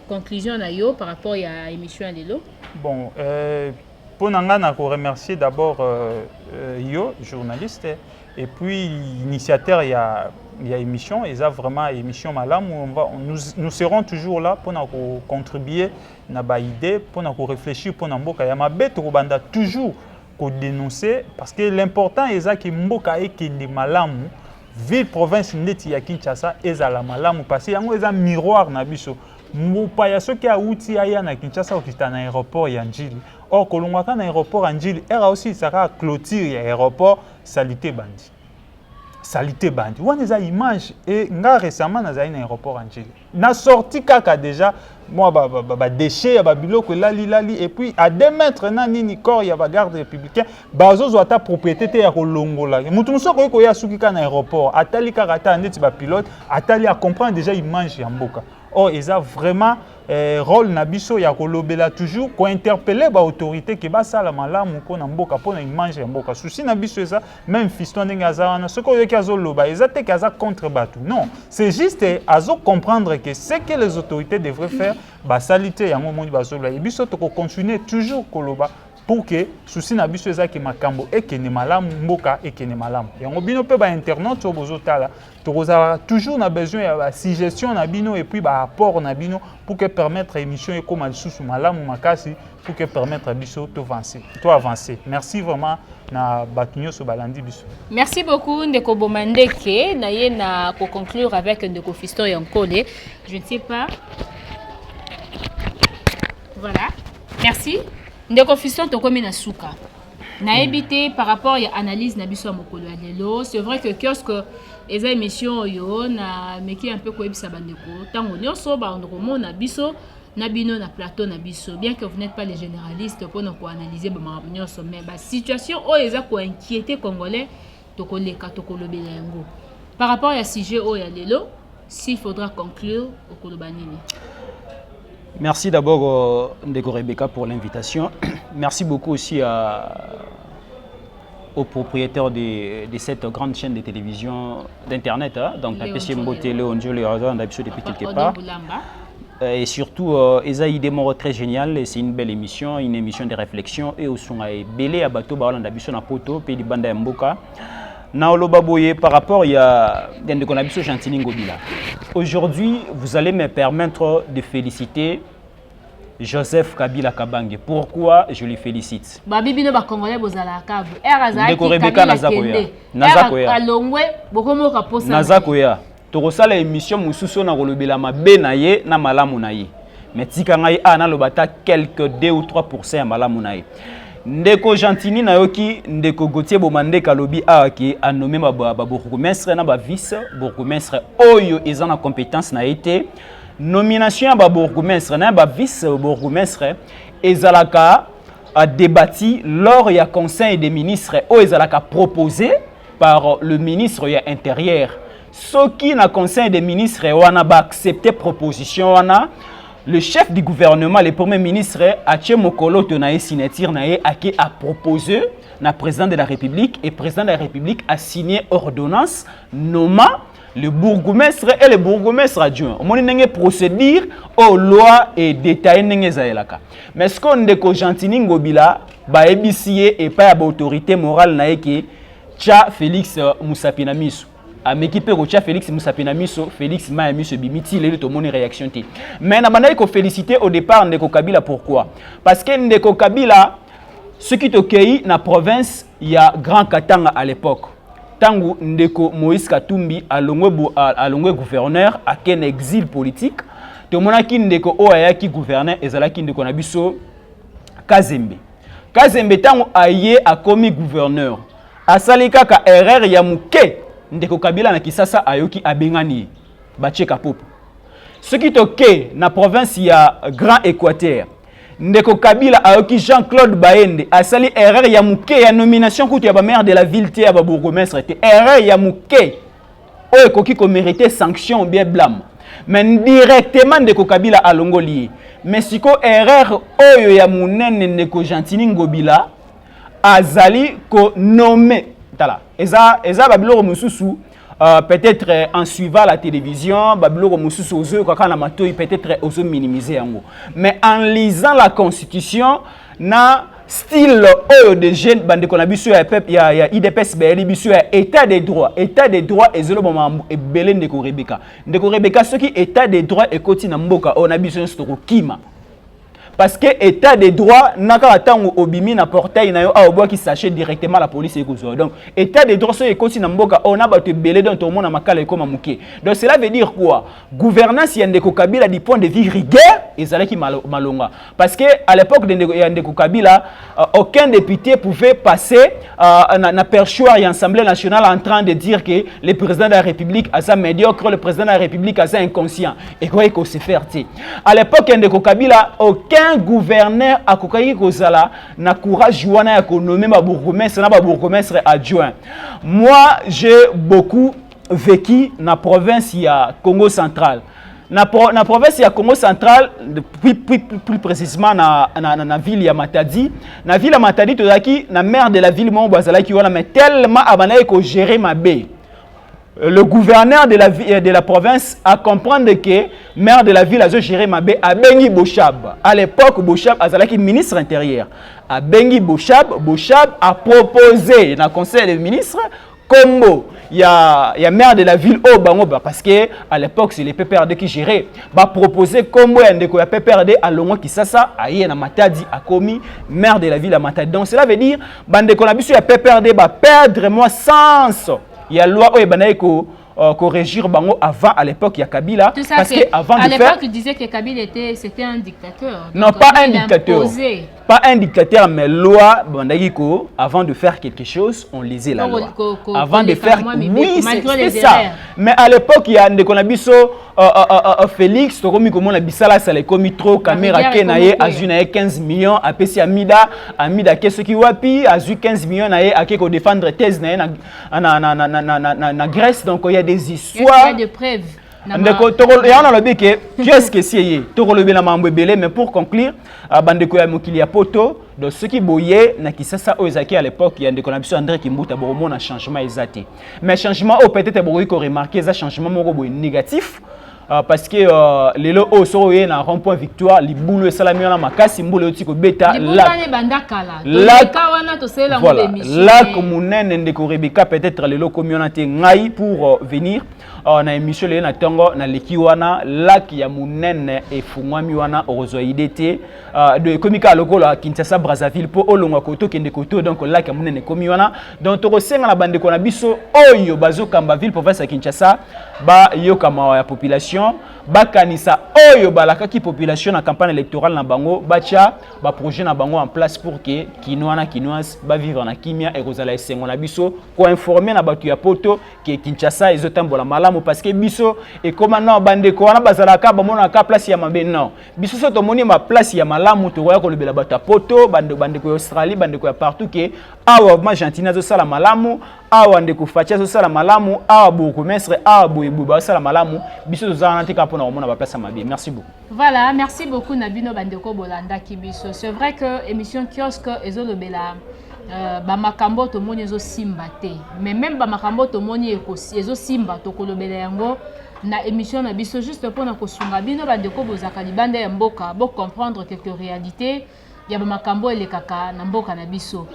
conclusion par rapport à l'émission à l'élo. Bon. Pour nous remercier d'abord Yo, journaliste, et puis initiateur, il y a émission, et ça vraiment émission malam où nous serons toujours là pour nous contribuer à nos idées, pour nous réfléchir, pour nous mboka. Il y a ma bête banda toujours qu'on dénoncer parce que l'important est ça que mboka est qui est malam, ville province ndeti ya Kinshasa est la malam parce que yango est un miroir na biso. Mupaya soki a outi aya na Kinshasa okita na aéroport ya Njili. Or kolongwaka na aéroport ya Njili era aussi saka clôture ya aéroport salité bandi. Salité bandi. Wana eza image et nga récemment nazali na aéroport ya Njili. Na sorti kaka déjà moi ba déchets ya ba biloko lali et puis à 2 mètres na nini corps ya ba garde républicain bazozo ata propriété te ya kolongola. Mutu musoko ko ya suki ka na aéroport atali kaka ta ndeti ba pilote atali a comprendre déjà image ya mboka. Or, ils ont vraiment rôle nabiso ya kolobela toujours ko interpeller ba autorité ke ba sala malamu ko na mboka pona image ya mboka. Souci nabiso ça même fiston ndengazana na soko yoki azoloba ezate kaza contre batu. Non, c'est juste azo comprendre que ce que les autorités devraient faire ba salité yango moni bazoloba. Et biso to ko continuer toujours koloba pour que souci na biso ezaki makambo ekene malamu mboka ekene malamu. Yango bino pe ba internaute so bozotala tokozala toujours na besoin ya suggestion na bino et puis ba apport na bino pour que permettre émission et comme sous malamu makasi pour que permettre biso to avancer. Merci vraiment na batunyo so balandi biso. Merci beaucoup Ndeko Bomandeke na ye na ko conclure avec Ndeko Fiston Yankole. Je ne sais pas. Voilà. Merci. Ndeko Fiston tokomi na suka. Na ebité par rapport à analyse na biso mokolo ya lelo, c'est vrai que kiosque eza émission yo na meki un peu ko ebisa bandeko. Tango nyonso ba ndoko na biso na bino na plateau na biso. Bien que vous n'êtes pas les généralistes pour nous analyser ba nyonso mais ba situation o eza ko inquiéter congolais tokoleka tokolobela yango. Par rapport à sujet o ya lelo, s'il faudra conclure okoloba nini. Merci d'abord Ndeko Rebecca pour l'invitation. Merci beaucoup aussi aux propriétaires de cette grande chaîne de télévision, d'internet, hein, donc Tapé Mbote, Léon Diolé, depuis quelque part. Et surtout, Esaïe Demoro très génial, c'est une belle émission, une émission de réflexion et au son à Belé à Bateau, Balandabiso na Poto, Pays de Banda Mboka. Naolo Baboye, par rapport à Ndeko Gentini Ngobila. Aujourd'hui, vous allez me permettre de féliciter Joseph Kabila Kabange. Pourquoi je le félicite? Babibino ba Congolais bozala kabu. Erazaki Rebecca Nazakoya. Nazakoya. Alongwe bokomo ka posa. Nazakoya. Tokosala émission mususu na kolobela mabe na ye na malamu na ye. Mais tika ngai ana lobata quelques 2 ou 3% ya malamu na ye. Ndeko Gentini na yoki ndeko Gauthier Bomande Kalobi aki a nommé ba bourgmestre na ba vice bourgmestre oyo ezana compétence na été nomination ba bourgmestre na ba vice bourgmestre ezalaka a débattu lors ya conseil des ministres o ezalaka proposé par le ministre ya intérieur. Ce qui na conseil des ministres wana ba accepter proposition wana. Le chef du gouvernement, le premier ministre, Ache Mokolo Tonae signature nae a proposé na président de la République et président de la République a signé ordonnance nommant le bourgmestre et le bourgmestre adjoint. On a procédure aux lois et détails n'engé zaelaka. Mais ce qu'on déco Gentini Ngobila ba ebisie et pas autorité morale nae qui Tcha Félix Moussapinamisu. Amekipe Rocha Félix Moussapinamiso, Félix Mayamiso Bimiti, les tout mon réaction. Mais na bana ko féliciter au départ Ndeko Kabila pourquoi? Parce que Ndeko Kabila ce qui te na province il y a Grand Katanga à l'époque. Tangu Ndeko Moïse Katumbi alongwe gouverneur à ken exil politique. To monaki Ndeko Oayaki gouverneur ezalaki Ndeko Nabiso Kazembe. Kazembe tangu aye a commis gouverneur. Asalika ka erreur ya muke. Ndeko Kabila na Kisasa ayoki abengani bacheka popo. Ce qui toke na province ya Grand Équateur. Ndeko Kabila ayoki Jean-Claude Baende asali erreur ya muke ya nomination kutu ya ba maire de la ville te ya ba bourgmestre te erreur ya muke oyo koki ko mériter sanction ou bien blâme. Mais directement Ndeko Kabila alongoli. Mais siko erreur oyo ya munene Ndeko Gentini Ngobila azali ko nommé tala eza babilo mususu peut-être en suivant la télévision babilo mususu ozo kakana matoi peut-être ozo minimiser yango mais en lisant la constitution na style oyo de jeunes bande ko na biso ya IDPS beli biso ya état des droits ezelo boma ebele Ndeko Rebecca ce qui état des droits ekoti na mboka o na biso stoko kima. Parce que l'état des droits n'a qu'à attendre au bimi na portail na yo a oboa qui sachet directement la police et couzo. Donc état des droits c'est comme si na mboka on a battu belé dans tout le monde na makala comme muké. Donc cela veut dire quoi? Gouvernance Ndeko Kabila du point de vue rigueur ezalaki malonga. Parce que à l'époque de Ndeko Kabila aucun député pouvait passer na perchoir et Assemblée nationale en train de dire que le président de la République a ça médiocre, le président de la République a ça inconscient. Et quoi qu'on se faire tu. À l'époque Ndeko Kabila aucun gouverneur a kokayi kozala na courage wana ya konommer ba bourgmestre na ba bourgmestre adjoint. Moi j'ai beaucoup vécu na province ya Congo central. Na province ya Congo central plus précisément na ville ya Matadi. Na ville ya Matadi tozaki na maire de la ville mo bazalaki wana mais tellement abanaye ko gérer mabe. Le gouverneur de la province a comprendre que maire de la ville a géré Mabé a Bengi Bochab. À l'époque, Bochab a ministre intérieur. A Bengi Bochab a proposé dans le conseil des ministres combo. Il y a maire de la ville au Bangoba parce que à l'époque c'est les PPRD qui géraient. Va proposer combo et ndeko ya PPRD à Longo Kisasa a na Matadi a commis maire de la ville à Matadi. Donc cela veut dire bande ko na biso ya PPRD va perdre moi sens. Il y a loi où il ko corrigir bango avant à l'époque il y a Kabila parce que avant de faire à l'époque tu disais que Kabila c'était un dictateur. Non, pas un dictateur. Pas un dictateur mais loi bandagiko avant de faire quelque chose on lisait la loi. Avant de faire oui c'est ça. Mais à l'époque il y a ndeko na biso Félix tokomi komo na bisala ça les komi trop caméra kenaye azu na 15 millions apesi Amida keso ki wapi azu 15 millions na akeko défendre thèse na Grèce donc il y a des histoires. Il y a des preuves. Ndeko tokolo ya na lobi ke qu'est-ce que c'est tokolo be na mambo belé mais pour conclure bandeko ya mokili ya poto donc ce qui boyé na Kisasa Ozaki à l'époque il y a ndeko na biso André Kimbuta bomo na changement ezati mais changement au peut-être boyi ko remarquer ça changement moko boy négatif parce que les lots au soroye na rond-point victoire libulu salami na makasi mbule otiko beta la communene ndeko Rebecca peut-être les lots communauté ngai pour venir na émission le na tongo na leki wana lac ya munene efungwami wana ozwa idée de komika lokola Kinshasa Brazzaville po olongwa koto kende koto donc lac ya munene komi wana donc to senga na bande ko na biso oyo bazokamba ville province ya Kinshasa ba yokama ya population bakanisa oyo balakaki population na campagne électorale na bango bacha ba projet na bango en place pour que kinoana kinoise ba vivre na kimia et kozala esengo na biso ko informer na batu ya poto que Kinshasa ezotambola malamu parce que biso et comment non bande ko wana bazalaka ba mona ka place ya mabe non biso so to moni ma place ya malamu to roya ko lebela batu ya poto bande ko Australie bande ko ya partout que awa ma gentina zo sala malamu awa ndeko fatia zo sala malamu awa bourgmestre awa boyebu ba sala malamu biso to zana tika pona omona ba place ya mabe. Merci beaucoup. Voilà, merci beaucoup Nabino Bandeko Bolanda Kibiso. C'est vrai que émission kiosque ezo lobela ba makambo to moni ezo simba te. Mais même ba makambo to moni ezo simba to kolobela yango na émission na biso juste pour na kosunga bino bandeko bozaka libanda ya mboka bo comprendre quelques réalités ya ba makambo elekaka na mboka na biso.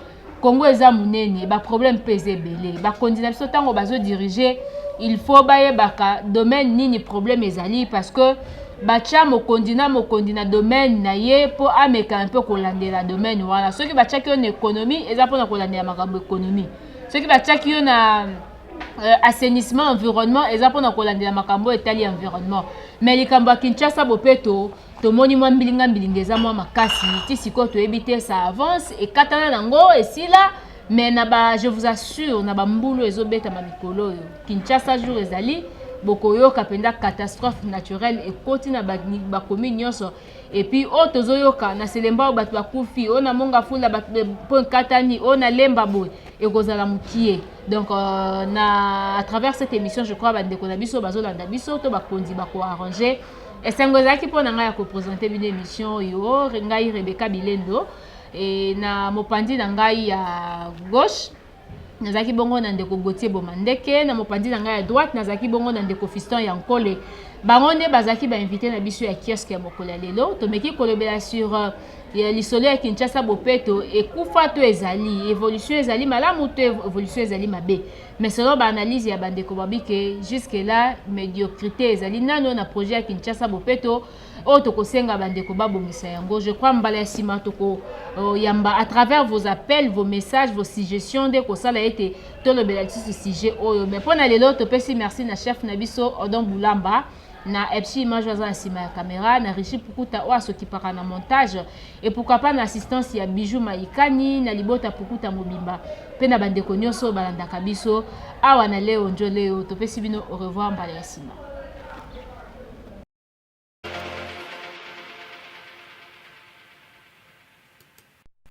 Congo eza munene ba problème pesé belé ba kondina biso tango bazo diriger il faut baye baka domaine nini problème ezali parce que bacha mokondina domaine na ye po ameka un peu kolandela domaine voilà ceux qui bacha ki on économie eza pona kolandela makambo économie ceux qui bacha ki on a assainissement environnement eza pona kolandela makambo etali environnement mais likambo ya Kinshasa bopeto to moni mwa mbilinga eza mwa makasi ti siko to ebite ça avance et katana nango esila mais na ba je vous assure na ba mbulu ezobeta ma mikolo yo Kinshasa jour ezali bokoyoka penda catastrophe naturelle et koti na ba commune nyonso et puis o tozoyoka na selemba o batu bakufi o na monga fula batu point katani o na lemba boy et kozala mukie donc à travers cette émission je crois bande ko na biso bazolanda biso to bakondi bako arranger et sangozaki pona nga ya ko présenter une émission yo ngai Rebecca Bilendo et na mopandi na ngai ya gauche nazaki bongo na ndeko Gauthier Bomandeke na mopandi na ngai ya droite nazaki bongo na ndeko Fiston Yankole bango nde bazaki ba invité na biso ya kiosque ya mokola lelo to meki kolobela sur lisolo ya Kinshasa bopeto ekufa to ezali évolution ezali malamu to évolution ezali mabe mais selon ba analyse ya bandeko babike jusque là médiocrité ezali nano na projet ya Kinshasa bopeto o tokosenga bandeko babongisa yango je crois mbala ya sima toko yamba à travers vos appels vos messages vos suggestions de ko sala ete to lobela ce sujet oyo mais pona lelo to pesi merci na chef na biso Odon Boulamba na epsi image waza na sima ya caméra na Richi Pukuta oa soki para na montage et pourquoi pas na assistance ya Bijou Maikani na Libota Pukuta Mobimba pe na bandeko nyonso balanda kabiso awa na leo njoleo to pesi bino au revoir mbala ya sima.